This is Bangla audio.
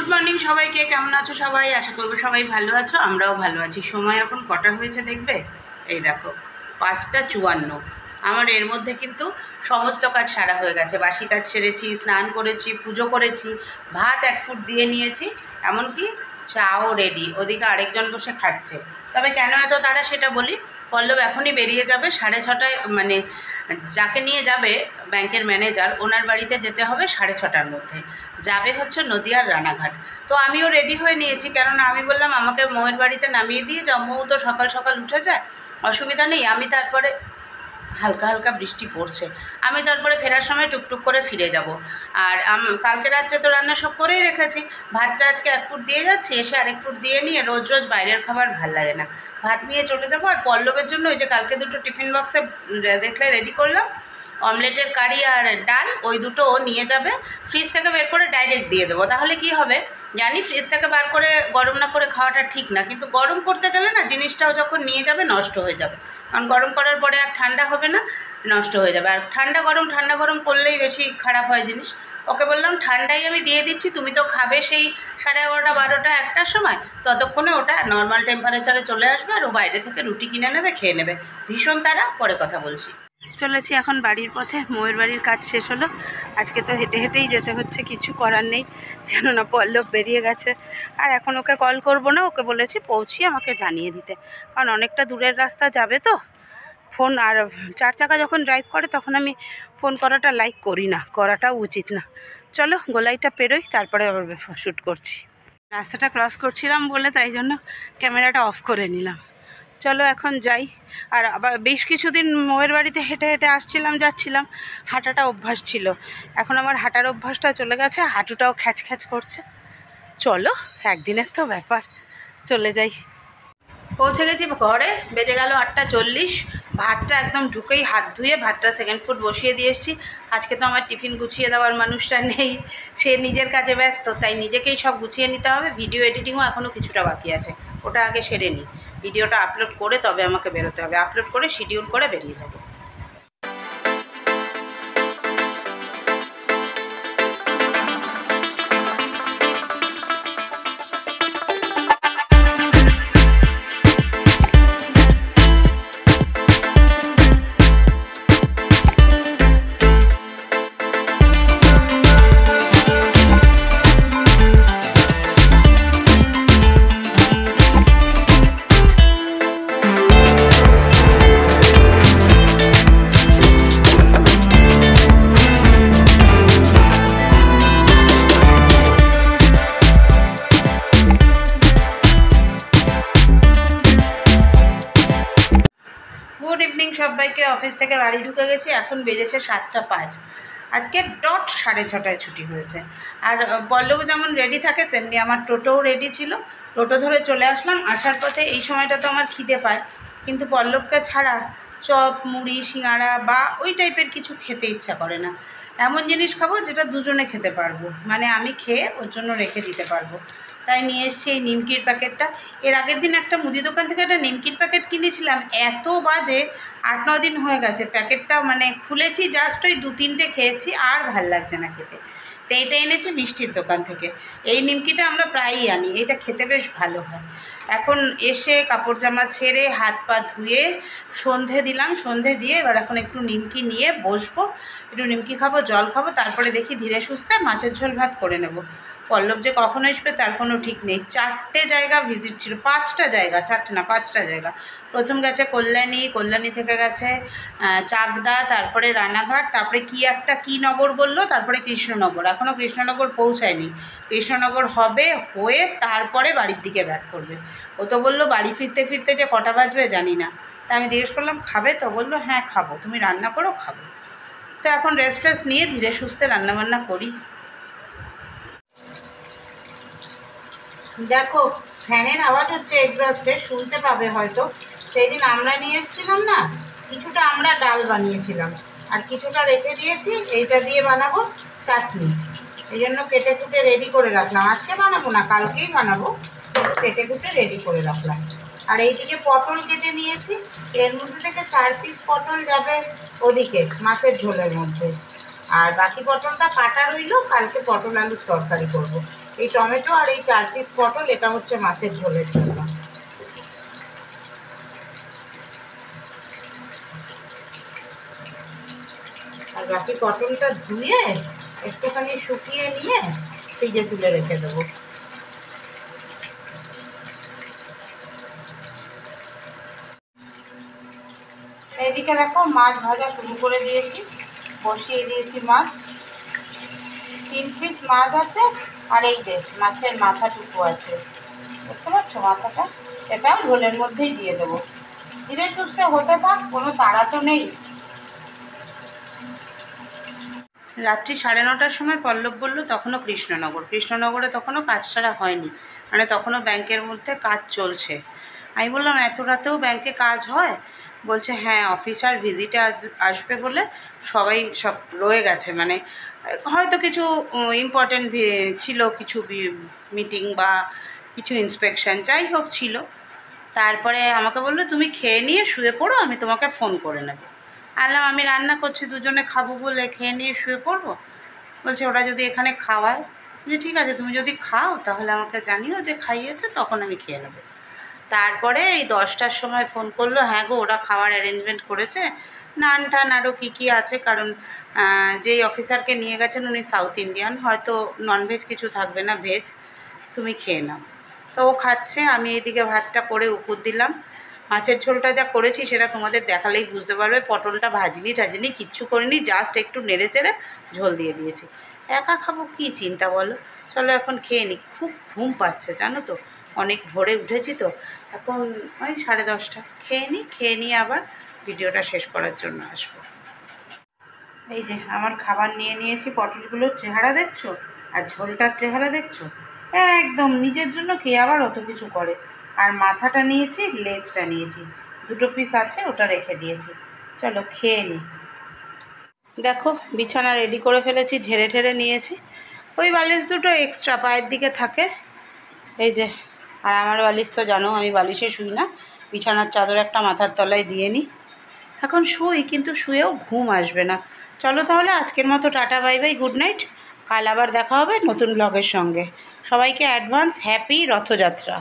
গুড মর্নিং সবাইকে। কেমন আছো সবাই? আশা করবো সবাই ভালো আছো, আমরাও ভালো আছি। সময় এখন কটা হয়েছে দেখবে, এই দেখো 5:54। আমার এর মধ্যে কিন্তু সমস্ত কাজ সারা হয়ে গেছে। বাসি কাজ সেরেছি, স্নান করেছি, পুজো করেছি, ভাত 1 ফুট দিয়ে নিয়েছি, এমনকি চাও রেডি। ওদিকে আরেকজন বসে খাচ্ছে। তবে কেন এত তাড়া সেটা বলি। পল্লব এখনই বেরিয়ে যাবে 6:30, মানে যাকে নিয়ে যাবে ব্যাংকের ম্যানেজার, ওনার বাড়িতে যেতে হবে 6:30টার মধ্যে। যাবে হচ্ছে নদিয়ার রানাঘাট। তো আমিও রেডি হয়ে নিয়েছি, কেননা আমি বললাম আমাকে মৌয়ের বাড়িতে নামিয়ে দিয়ে যাও, মৌ তো সকাল সকাল উঠে যায়, অসুবিধা নেই। আমি তারপরে হালকা হালকা বৃষ্টি পড়ছে, আমি তারপরে ফেরার সময় টুকটুক করে ফিরে যাব। আর কালকে রাত্রে তো রান্না সব করেই রেখেছি। ভাতটা আজকে 1 ফুট দিয়ে যাচ্ছি, এসে আরেক ফুট দিয়ে নিয়ে রোজ রোজ বাইরের খাবার ভাল লাগে না, ভাত নিয়ে চলে যাব। আর পল্লবের জন্য ওই যে কালকে দুটো টিফিন বক্সে দেখলে রেডি করলাম, অমলেটের কারি আর ডাল, ওই দুটো ও নিয়ে যাবে। ফ্রিজ থেকে বের করে ডাইরেক্ট দিয়ে দেবো। তাহলে কি হবে জানি, ফ্রিজ থেকে বার করে গরম না করে খাওয়াটা ঠিক না, কিন্তু গরম করতে গেলে না জিনিসটাও যখন নিয়ে যাবে নষ্ট হয়ে যাবে। কারণ গরম করার পরে আর ঠান্ডা হবে না, নষ্ট হয়ে যাবে। আর ঠান্ডা গরম করলেই বেশি খারাপ হয় জিনিস। ওকে বললাম ঠান্ডাই আমি দিয়ে দিচ্ছি, তুমি তো খাবে সেই 11:30, 12টা, 1টার সময়, ততক্ষণে ওটা নর্মাল টেম্পারেচারে চলে আসবে, আর ও বাইরে থেকে রুটি কিনে নেবে, খেয়ে নেবে। ভীষণ তাড়া, পরে কথা বলছি। চলেছি এখন বাড়ির পথে। মৌয়ের বাড়ির কাজ শেষ হলো। আজকে তো হেঁটে হেঁটেই যেতে হচ্ছে, কিছু করার নেই, কেননা পল্লব বেরিয়ে গেছে। আর এখন ওকে কল করব না, ওকে বলেছি পৌঁছিয়ে আমাকে জানিয়ে দিতে, কারণ অনেকটা দূরের রাস্তা যাবে তো। ফোন আর 4 চাকা যখন ড্রাইভ করে তখন আমি ফোন করাটা লাইক করি না, করাটাও উচিত না। চলো গোলাইটা পেরোই, তারপরে আবার শ্যুট করছি। রাস্তাটা ক্রস করছিলাম বলে তাই জন্য ক্যামেরাটা অফ করে নিলাম। চলো এখন যাই। আর আবার বেশ কিছুদিন মৌয়ের বাড়িতে হেঁটে হেঁটে আসছিলাম যাচ্ছিলাম, হাঁটাটা অভ্যাস ছিল। এখন আমার হাঁটার অভ্যাসটা চলে গেছে, হাঁটুটাও খ্যাচ খ্যাচ করছে। চলো, একদিনের তো ব্যাপার, চলে যাই। পৌঁছে গেছি ঘরে, বেজে গেল 8:40। ভাতটা একদম ঢুকেই হাত ধুয়ে ভাতটা 2nd ফুট বসিয়ে দিয়ে এসেছি। আজকে তো আমার টিফিন গুছিয়ে দেওয়ার মানুষটা নেই, সে নিজের কাজে ব্যস্ত, তাই নিজেকেই সব গুছিয়ে নিতে হবে। ভিডিও এডিটিংও এখনও কিছুটা বাকি আছে, ওটা আগে সেরে নিই। ভিডিওটা আপলোড করে তবে আমাকে বেরোতে হবে, আপলোড করে শিডিউল করে বেরিয়ে যাব। গুড ইভিনিং সবাইকে। অফিস থেকে বাড়ি ঢুকে গেছি, এখন বেজেছে 7:05। আজকে ডট 6:30টায় ছুটি হয়েছে। আর পল্লব যেমন রেডি থাকে তেমনি আমার টোটোও রেডি ছিল, টোটো ধরে চলে আসলাম। আসার পথে এই সময়টা তো আমার খিদে পায়, কিন্তু পল্লবকে ছাড়া চপ, মুড়ি, সিঙাড়া বা ওই টাইপের কিছু খেতে ইচ্ছা করে না। এমন জিনিস খাবো যেটা দুজনে খেতে পারবো, মানে আমি খেয়ে ওর জন্য রেখে দিতে পারবো। তাই নিয়ে এসেছি এই নিমকির প্যাকেটটা। এর আগের দিন একটা মুদি দোকান থেকে একটা নিমকির প্যাকেট কিনেছিলাম, এত বাজে, 8-9 দিন হয়ে গেছে প্যাকেটটা, মানে খুলেছি জাস্ট ওই 2-3টে খেয়েছি, আর ভাল লাগছে না খেতে। তো এইটা এনেছি মিষ্টির দোকান থেকে। এই নিমকিটা আমরা প্রায়ই আনি, এটা খেতে বেশ ভালো হয়। এখন এসে কাপড় জামা ছেড়ে হাত পা ধুয়ে সন্ধে দিলাম, সন্ধে দিয়ে এবার এখন একটু নিমকি নিয়ে বসবো, একটু নিমকি খাবো, জল খাবো, তারপরে দেখি ধীরে সুস্থে মাছের ঝোল ভাত করে নেব। পল্লব যে কখন আসবে তার কোনো ঠিক নেই। 4টে জায়গা ভিজিট ছিল, 5টা জায়গা, 4টে না 5টা জায়গা। প্রথম গেছে কল্যাণী থেকে গেছে চাকদা, তারপরে রানাঘাট, তারপরে কি নগর বললো, তারপরে কৃষ্ণনগর। এখনও কৃষ্ণনগর পৌঁছায়নি, কৃষ্ণনগর হবে, হয়ে তারপরে বাড়ির দিকে ব্যাক করবে। ও তো বললো বাড়ি ফিরতে ফিরতে যে কটা বাজবে জানি না। তা আমি জিজ্ঞেস করলাম খাবে তো, বললো হ্যাঁ খাবো, তুমি রান্না করো খাবো। তো এখন রেস্ট নিয়ে ধীরে সুস্থে রান্নাবান্না করি। দেখো ফ্যানের আওয়াজ হচ্ছে, এক্সস্টে শুনতে পাবে হয়তো। সেই দিন আমরা নিয়ে এসেছিলাম না, কিছুটা আমরা ডাল বানিয়েছিলাম আর কিছুটা রেখে দিয়েছি, এইটা দিয়ে বানাবো চাটনি। এই জন্য কেটে কুটে রেডি করে রাখলাম। আজকে বানাবো না, কালকেই বানাবো, কেটে কুটে রেডি করে রাখলাম। আর এইদিকে পটল কেটে নিয়েছি, এর মধ্যে থেকে 4 পিস পটল যাবে ওদিকে মাছের ঝোলের মধ্যে, আর বাকি পটলটা কাটা রইল, কালকে পটল আলুর তরকারি করব। এই টমেটো আর এই 4 পিস পটল, এটা হচ্ছে মাছের ঝোলের জন্য। আর বাকি পটলটা ধুয়ে একটুখানি শুকিয়ে নিয়ে ফ্রিজে তুলে রেখে দেবো। এইদিকে দেখো মাছ ভাজা শুরু করে দিয়েছি, বসিয়ে দিয়েছি মাছ। 3 পিস মাছ আছে, আর এই যে মাছের মাথাটুকু আছে, বুঝতে পারছো মাথাটা, এটাও ঝোলের মধ্যেই দিয়ে দেবো। ধীরে সুস্থে হতে থাক, কোনো তাড়া তো নেই। রাত্রি 9:30টার সময় পল্লব বলল তখনও কৃষ্ণনগরে তখনও কাজ ছাড়া হয়নি, মানে তখনও ব্যাংকের মধ্যে কাজ চলছে। আমি বললাম এত রাতেও ব্যাংকে কাজ হয়? বলছে হ্যাঁ, অফিসার ভিজিটে আসবে বলে সবাই সব রয়ে গেছে, মানে হয়তো কিছু ইম্পর্টেন্ট ছিল, কিছু মিটিং বা কিছু ইন্সপেকশন যাই হোক ছিল। তারপরে আমাকে বললো তুমি খেয়ে নিয়ে শুয়ে পড়ো, আমি তোমাকে ফোন করে নেব। আলাম আমি রান্না করছি, দুজনে খাবো বলে খেয়ে নিয়ে শুয়ে পড়বো? বলছে ওরা যদি এখানে খাওয়ায়। যে ঠিক আছে, তুমি যদি খাও তাহলে আমাকে জানিও যে খাইয়েছে, তখন আমি খেয়ে নেবো। তারপরে এই 10টার সময় ফোন করলো, হ্যাঁ গো ওরা খাওয়ার অ্যারেঞ্জমেন্ট করেছে, নান টান আরও কী কী আছে, কারণ যেই অফিসারকে নিয়ে গেছেন উনি সাউথ ইন্ডিয়ান, হয়তো ননভেজ কিছু থাকবে না, ভেজ, তুমি খেয়ে নাও। তো ও খাচ্ছে, আমি এইদিকে ভাতটা করে উপর দিলাম। মাছের ঝোলটা যা করেছি সেটা তোমাদের দেখালেই বুঝতে পারবে, পটলটা ভাজিনি কিচ্ছু করিনি, জাস্ট একটু নেড়ে চেড়ে ঝোল দিয়ে দিয়েছি। একা খাবো কী চিন্তা বলো, চলো এখন খেয়ে নিই। খুব ঘুম পাচ্ছে জানো তো, অনেক ভোরে উঠেছি তো, এখন ওই 10:30। খেয়ে নিয়ে আবার ভিডিওটা শেষ করার জন্য আসবো। এই যে আমার খাবার নিয়ে নিয়েছি, পটলগুলোর চেহারা দেখছো আর ঝোলটার চেহারা দেখছো, একদম নিজের জন্য কে আবার অত কিছু করে। আর মাথাটা নিয়েছি, লেজটা নিয়েছি, 2 পিস আছে, ওটা রেখে দিয়েছি। চলো খেয়ে নিই। দেখো বিছানা রেডি করে ফেলেছি, ঝেড়ে ঠেড়ে নিয়েছি। ওই বালিশ দুটো এক্সট্রা পায়ের দিকে থাকে, এই যে। আর আমার বালিশ তো জানো আমি বালিশে শুই না, বিছানার চাদর একটা মাথার তলায় দিয়ে নিই। এখন শুই, কিন্তু শুয়েও ঘুম আসবে না। চলো তাহলে আজকের মতো tata, bye bye, good night. কাল আবার দেখা হবে নতুন ব্লগের সঙ্গে। সবাইকে অ্যাডভান্স হ্যাপি রথযাত্রা।